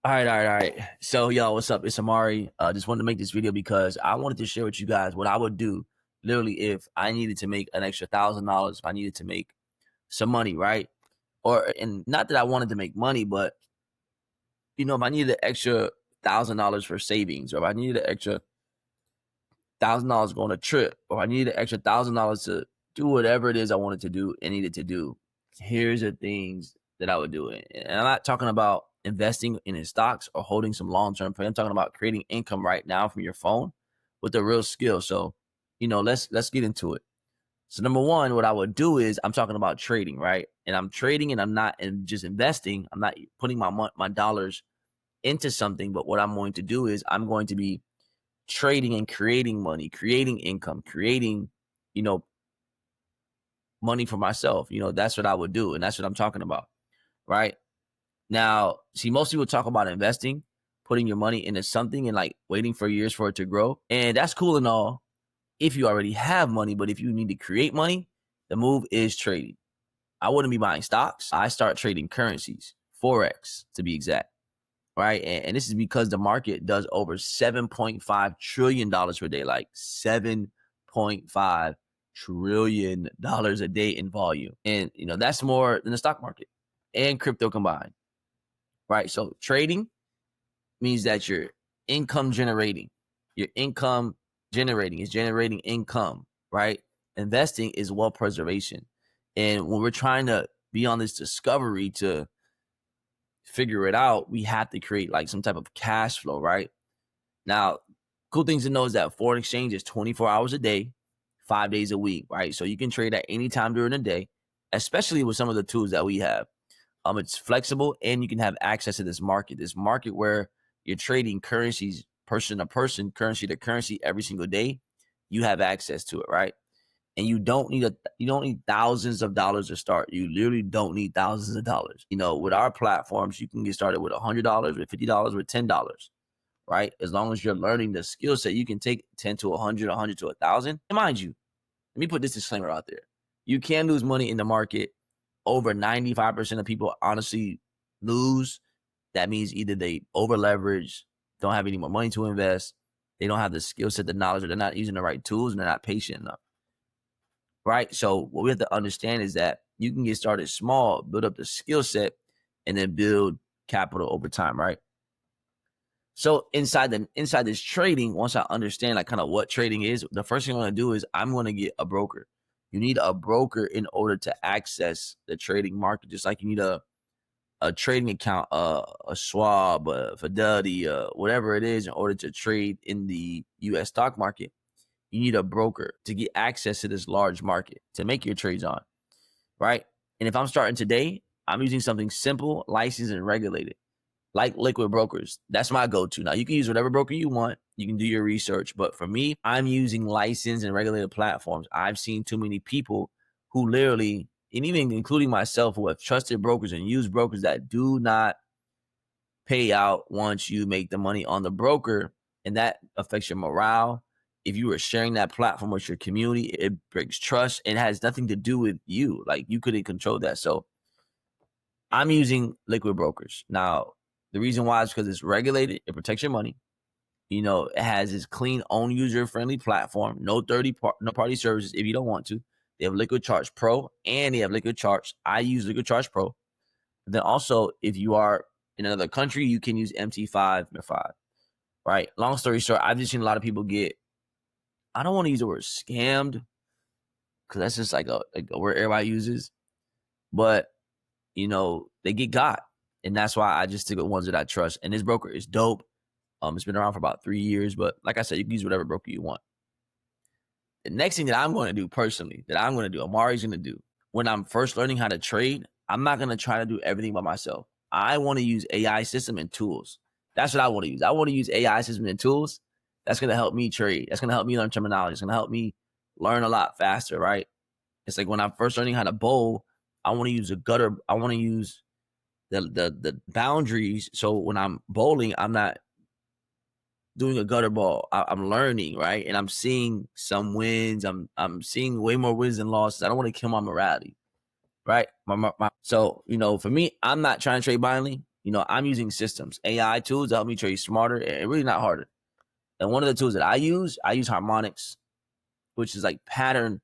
All right. So, yo, what's up? It's Amari. Just wanted to make this video because I wanted to share with you guys what I would do literally if I needed to make an extra $1,000, if I needed to make some money, right? And not that I wanted to make money, but if I needed an extra $1,000 for savings, or if I needed an extra $1,000 going on a trip, or if I needed an extra $1,000 to do whatever it is I wanted to do and needed to do, here's the things that I would do. And I'm not talking about investing in stocks or holding some long-term play. I'm talking about creating income right now from your phone with a real skill. So, let's get into it. So number one, what I would do is I'm talking about trading, right? And I'm trading and I'm not just investing. I'm not putting my dollars into something, but what I'm going to do is I'm going to be trading and creating money, creating income, creating, you know, money for myself. That's what I would do. And that's what I'm talking about, right? Now, see, most people talk about investing, putting your money into something and like waiting for years for it to grow. And that's cool and all if you already have money. But if you need to create money, the move is trading. I wouldn't be buying stocks. I start trading currencies, Forex to be exact, right? And this is because the market does over $7.5 trillion per day, like $7.5 trillion a day in volume. And, that's more than the stock market and crypto combined, right? So trading means that you're income generating. Your income generating is generating income, right? Investing is wealth preservation. And when we're trying to be on this discovery to figure it out, we have to create like some type of cash flow, right? Now, cool things to know is that foreign exchange is 24 hours a day, 5 days a week, right? So you can trade at any time during the day, especially with some of the tools that we have. It's flexible and you can have access to this market where you're trading currencies person to person, currency to currency every single day. You have access to it, right? And you don't need thousands of dollars to start. You literally don't need thousands of dollars. With our platforms, you can get started with $100, with $50, with $10, right? As long as you're learning the skill set, you can take 10 to 100, 100 to 1,000. And mind you, let me put this disclaimer out there. You can lose money in the market. Over 95% of people honestly lose. That means either they over leverage, don't have any more money to invest, they don't have the skill set, the knowledge, or they're not using the right tools and they're not patient enough. Right? So what we have to understand is that you can get started small, build up the skill set, and then build capital over time, right? So inside this trading, once I understand like kind of what trading is, the first thing I'm going to do is I'm going to get a broker. You need a broker in order to access the trading market, just like you need a trading account, a Schwab, a Fidelity, whatever it is, in order to trade in the U.S. stock market. You need a broker to get access to this large market to make your trades on, right? And if I'm starting today, I'm using something simple, licensed, and regulated, like liquid brokers. That's my go-to. Now, you can use whatever broker you want. You can do your research. But for me, I'm using licensed and regulated platforms. I've seen too many people who literally, and even including myself, who have trusted brokers and used brokers that do not pay out once you make the money on the broker. And that affects your morale. If you are sharing that platform with your community, it breaks trust. It has nothing to do with you. Like, you couldn't control that. So I'm using liquid brokers. Now, the reason why is because it's regulated. It protects your money. It has this clean, own user-friendly platform. No party services if you don't want to. They have Liquid Charge Pro and they have Liquid Charge. I use Liquid Charge Pro. But then also, if you are in another country, you can use MT5 or 5. Right? Long story short, I've just seen a lot of people get, I don't want to use the word scammed because that's just like a word everybody uses. But, they get got. And that's why I just stick with ones that I trust. And this broker is dope. It's been around for about 3 years. But like I said, you can use whatever broker you want. The next thing that I'm going to do personally, Amari's going to do, when I'm first learning how to trade, I'm not going to try to do everything by myself. I want to use AI system and tools. That's what I want to use. I want to use AI system and tools. That's going to help me trade. That's going to help me learn terminology. It's going to help me learn a lot faster, right? It's like when I'm first learning how to bowl, I want to use a gutter. I want to use the boundaries. So when I'm bowling, I'm not doing a gutter ball. I'm learning, right? And I'm seeing some wins. I'm seeing way more wins than losses. I don't want to kill my morality, right? So, for me, I'm not trying to trade blindly. I'm using systems, AI tools to help me trade smarter and really not harder. And one of the tools that I use harmonics, which is like pattern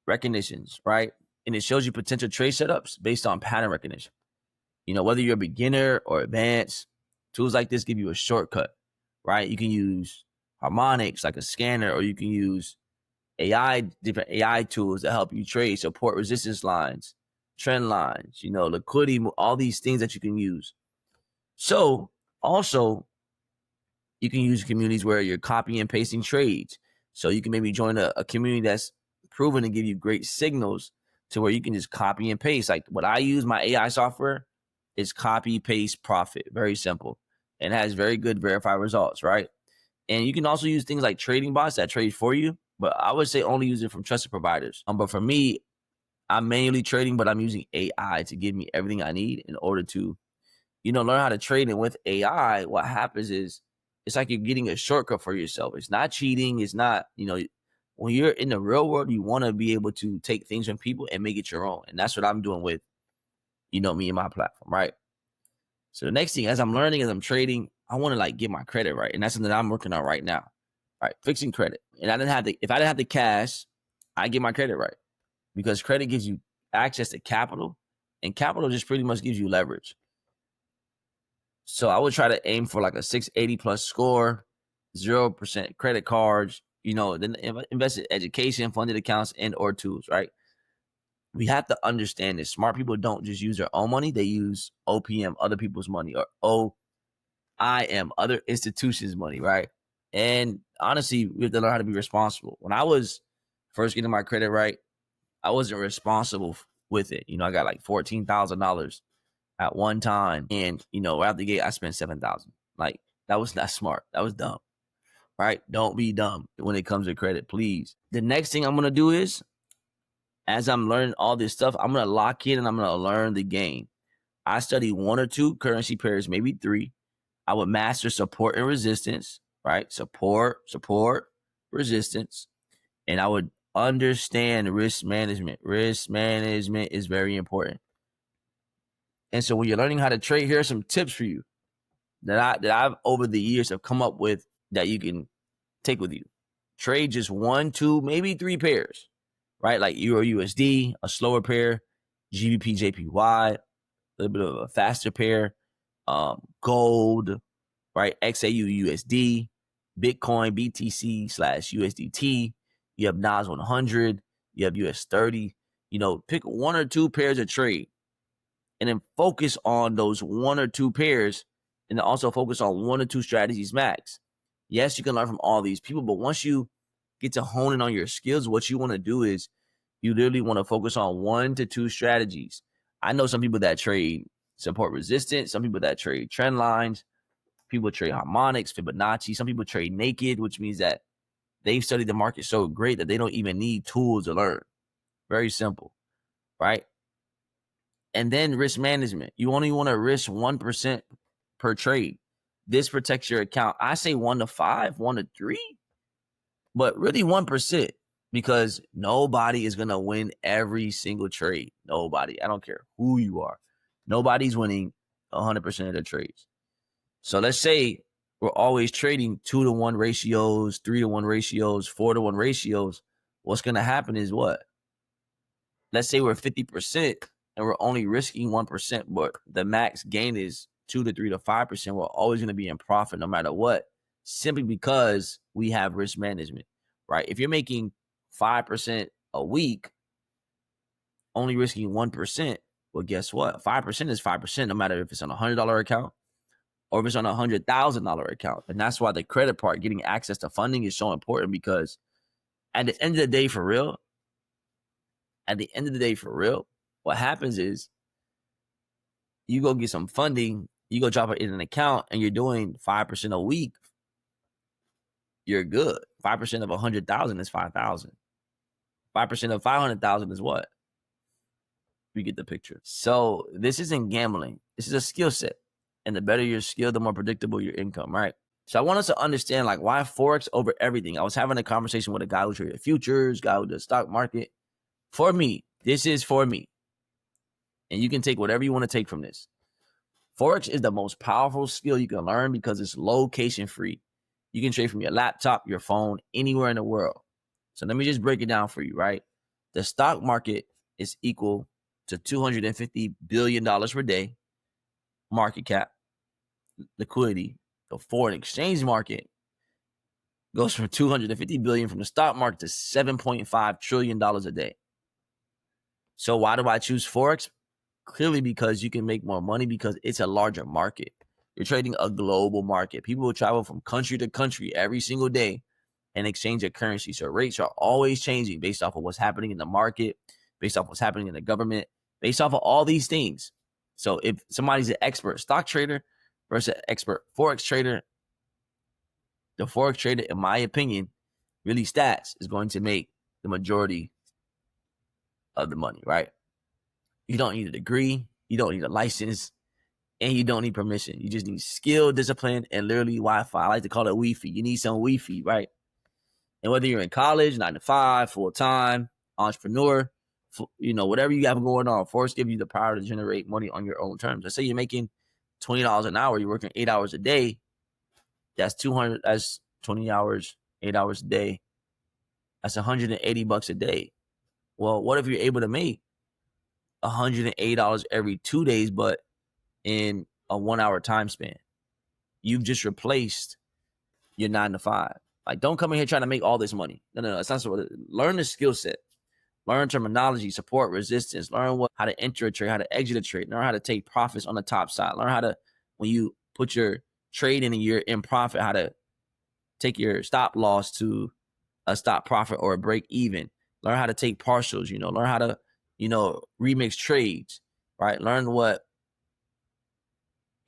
recognitions, right? And it shows you potential trade setups based on pattern recognition. Whether you're a beginner or advanced, tools like this give you a shortcut, right? You can use harmonics like a scanner, or you can use different AI tools that help you trade, support resistance lines, trend lines, liquidity, all these things that you can use. So also, you can use communities where you're copying and pasting trades. So you can maybe join a community that's proven to give you great signals to where you can just copy and paste. Like what I use, my AI software, is copy, paste, profit. Very simple. And has very good verified results, right? And you can also use things like trading bots that trade for you. But I would say only use it from trusted providers. But for me, I'm manually trading, but I'm using AI to give me everything I need in order to, learn how to trade. And with AI, what happens is it's like you're getting a shortcut for yourself. It's not cheating. It's not, when you're in the real world, you want to be able to take things from people and make it your own. And that's what I'm doing with, me and my platform, right? So the next thing, as I'm learning, as I'm trading, I want to like get my credit right. And that's something that I'm working on right now. Right, fixing credit. And if I didn't have the cash, I get my credit right. Because credit gives you access to capital, and capital just pretty much gives you leverage. So I would try to aim for like a 680 plus score, 0% credit cards, then invest in education, funded accounts, and or tools, right? We have to understand this. Smart people don't just use their own money, they use OPM, other people's money, or OIM, other institutions' money, right? And honestly, we have to learn how to be responsible. When I was first getting my credit right, I wasn't responsible with it. I got like $14,000 at one time. And, right out the gate, I spent $7,000. Like, that was not smart. That was dumb, right? Don't be dumb when it comes to credit, please. The next thing I'm going to do is, as I'm learning all this stuff, I'm going to lock in and I'm going to learn the game. I study 1 or 2 currency pairs, maybe 3. I would master support and resistance, right? Support, resistance. And I would understand risk management. Risk management is very important. And so when you're learning how to trade, here are some tips for you that I've over the years have come up with that you can take with you. Trade just 1, 2, maybe 3 pairs, right? Like Euro USD, a slower pair, GBP JPY, a little bit of a faster pair, gold, right? XAU USD, Bitcoin BTC / USDT. You have NAS 100. You have US 30. Pick 1 or 2 pairs of trade, and then focus on those 1 or 2 pairs, and then also focus on 1 or 2 strategies max. Yes, you can learn from all these people, but once you get to hone in on your skills, what you want to do is you literally want to focus on 1 to 2 strategies. I know some people that trade support resistance, some people that trade trend lines, people trade harmonics, Fibonacci. Some people trade naked, which means that they've studied the market so great that they don't even need tools to learn. Very simple, right? And then risk management. You only want to risk 1% per trade. This protects your account. I say 1 to 5, 1 to 3, but really 1%, because nobody is going to win every single trade. Nobody. I don't care who you are. Nobody's winning 100% of the trades. So let's say we're always trading 2-to-1 ratios, 3-to-1 ratios, 4-to-1 ratios. What's going to happen is what? Let's say we're 50% and we're only risking 1%, but the max gain is 2 to 3 to 5%. We're always going to be in profit no matter what, simply because we have risk management, right? If you're making 5% a week, only risking 1%, well, guess what? 5% is 5%, no matter if it's on a $100 account or if it's on a $100,000 account. And that's why the credit part, getting access to funding, is so important, because at the end of the day, for real, what happens is you go get some funding, you go drop it in an account, and you're doing 5% a week, you're good. 5% of 100,000 is 5,000. 5% of 500,000 is what? You get the picture. So this isn't gambling. This is a skill set. And the better your skill, the more predictable your income, right? So I want us to understand, like, why Forex over everything. I was having a conversation with a guy who traded futures, guy who does stock market. For me, this is for me. And you can take whatever you want to take from this. Forex is the most powerful skill you can learn because it's location free. You can trade from your laptop, your phone, anywhere in the world. So let me just break it down for you, right? The stock market is equal to $250 billion per day market cap liquidity. The foreign exchange market goes from 250 billion from the stock market to $7.5 trillion a day. So why do I choose Forex? Clearly because you can make more money because it's a larger market. You're trading a global market. People will travel from country to country every single day and exchange their currency. So rates are always changing based off of what's happening in the market, based off what's happening in the government, based off of all these things. So if somebody's an expert stock trader versus an expert Forex trader, the Forex trader, in my opinion, really stats is going to make the majority of the money, right? You don't need a degree, you don't need a license, and you don't need permission. You just need skill, discipline, and literally Wi-Fi. I like to call it Wi-Fi. You need some Wi-Fi, right? And whether you're in college, 9 to 5, full-time, entrepreneur, whatever you have going on, Forex gives you the power to generate money on your own terms. Let's say you're making $20 an hour, you're working 8 hours a day. That's 20 hours, 8 hours a day. That's $180 a day. Well, what if you're able to make $108 every 2 days, but in a 1 hour time span? You've just replaced your 9 to 5. Like, don't come in here trying to make all this money. No. It's not so. Learn the skill set. Learn terminology, support, resistance. Learn how to enter a trade, how to exit a trade. Learn how to take profits on the top side. Learn how to, when you put your trade in and you're in profit, how to take your stop loss to a stop profit or a break even. Learn how to take partials, learn how to, remix trades, right? Learn what,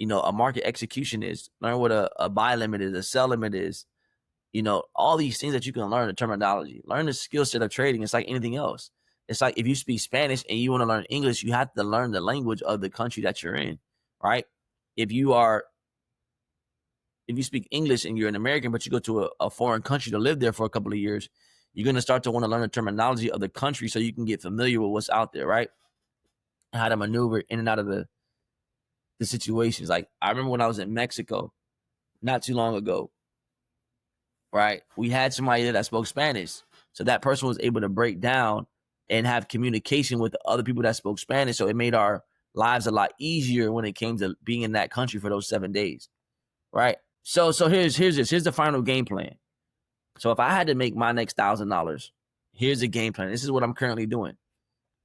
a market execution is. Learn what a buy limit is, a sell limit is, all these things that you can learn, the terminology. Learn the skill set of trading. It's like anything else. It's like if you speak Spanish and you want to learn English, you have to learn the language of the country that you're in, right? If you speak English and you're an American, but you go to a foreign country to live there for a couple of years, you're going to start to want to learn the terminology of the country so you can get familiar with what's out there, right? And how to maneuver in and out of the situations. Like, I remember when I was in Mexico not too long ago, right? We had somebody there that spoke Spanish. So that person was able to break down and have communication with the other people that spoke Spanish. So it made our lives a lot easier when it came to being in that country for those 7 days, right? So here's the final game plan. So if I had to make my next $1,000, here's the game plan. This is what I'm currently doing.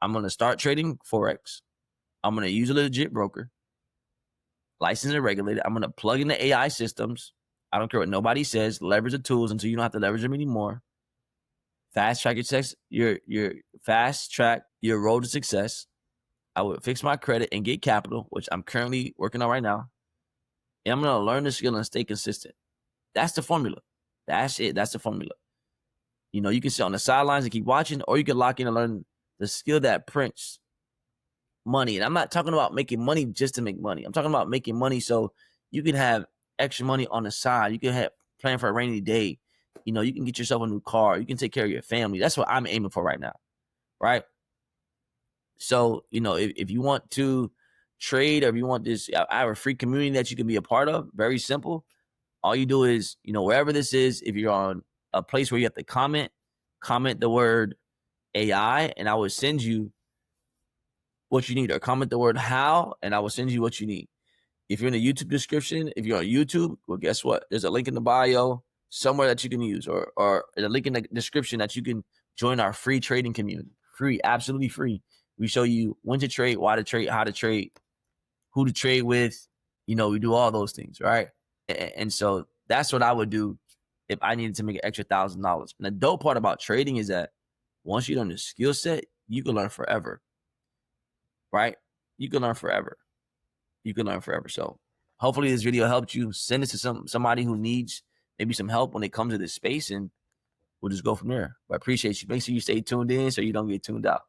I'm going to start trading Forex. I'm going to use a legit broker, licensed and regulated. I'm going to plug in the AI systems. I don't care what nobody says. Leverage the tools until you don't have to leverage them anymore. Fast track your road to success. I would fix my credit and get capital, which I'm currently working on right now. And I'm going to learn the skill and stay consistent. That's the formula. That's it. That's the formula. You can sit on the sidelines and keep watching, or you can lock in and learn the skill that prints money. And I'm not talking about making money just to make money. I'm talking about making money so you can have extra money on the side. You can plan for a rainy day. You can get yourself a new car. You can take care of your family. That's what I'm aiming for right now, right? So, if you want to trade or if you want this, I have a free community that you can be a part of. Very simple. All you do is, wherever this is, if you're on a place where you have to comment the word AI, and I will send you what you need, or comment the word how, and I will send you what you need. If you're in the YouTube description, if you're on YouTube, well, guess what? There's a link in the bio somewhere that you can use, or a link in the description that you can join our free trading community. Free, absolutely free. We show you when to trade, why to trade, how to trade, who to trade with. We do all those things, right? And so that's what I would do if I needed to make an extra $1,000. And the dope part about trading is that once you learn the skill set, you can learn forever, right? You can learn forever. So hopefully this video helped you. Send it to somebody who needs maybe some help when it comes to this space, and we'll just go from there. But I appreciate you. Make sure you stay tuned in so you don't get tuned out.